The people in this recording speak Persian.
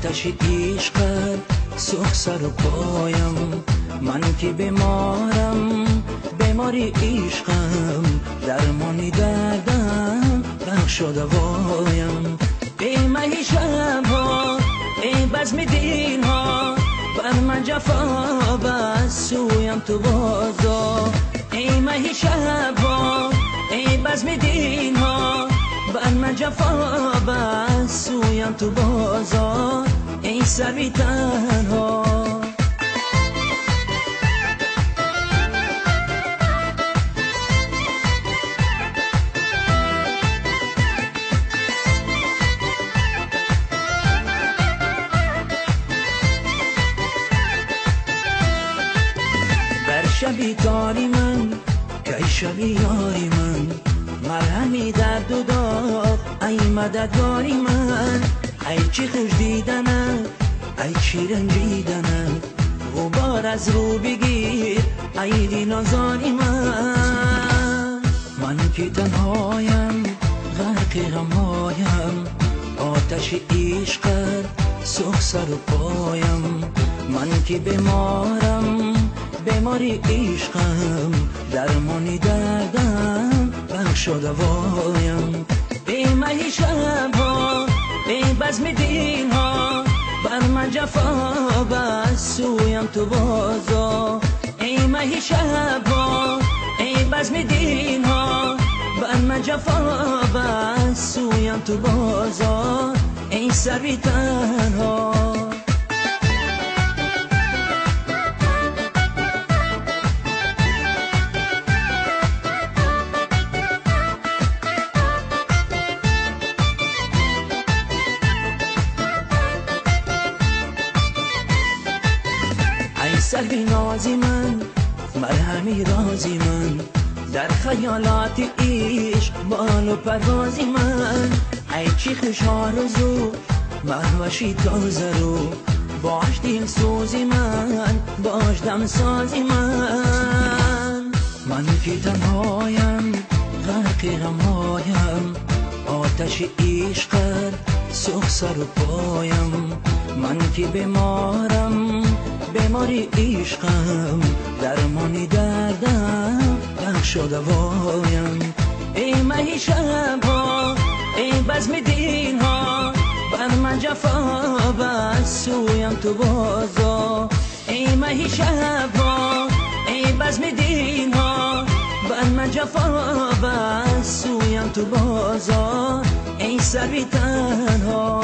آتش عشقت سوخت سر و پایم، من که بیمارم بیماری عشقم، درمانی دردم بخش و دوایم. ای مهی شبها ای بزم دلها، بر من جفا بس سویم تو بازا. ای مهی شبها ای بزم دلها، بر من جفا بس سویم تو بازار. ای سر تنها بر شبی تاری من که شبی یاری من، مرهمی درد و داغ ای مددگاری من. ای چی خوش دیدنت ای چی رنجیدنت، غبار از رو بگیر ای دی نازاری من. من که تنهایم غرق غمهایم، آتش عشقت سوخت سر و پایم. من که بیمارم بیماری عشقم، درمانی دردم بخش و دوایم. ای مهی شبها ای بزم دلها، بر من جفا بس سویم تو بازا. ای مهی شبها ای بزم دلها، بر من جفا بس سویم تو بازا. ای سر تنها سلبی نازی من، مرهمی رازی من، در خیالات عشق بال و پروازی من. ای چی خوش آرزو مهوشی تازه رو، باش دل سوزی من باش دم سازی من. من که تنهایم غرق غمهایم، آتش عشقت سوخت سر و پایم. من که بیمارم بیماری عشقم، درمانی دردم بخش و دوایم. ای مهی شبها ای بزم دلها، بر من جفا بس سویم تو بازا. ای مهی شبها ای بزم دلها، بر من جفا بس سویم تو بازا. ای سر تنها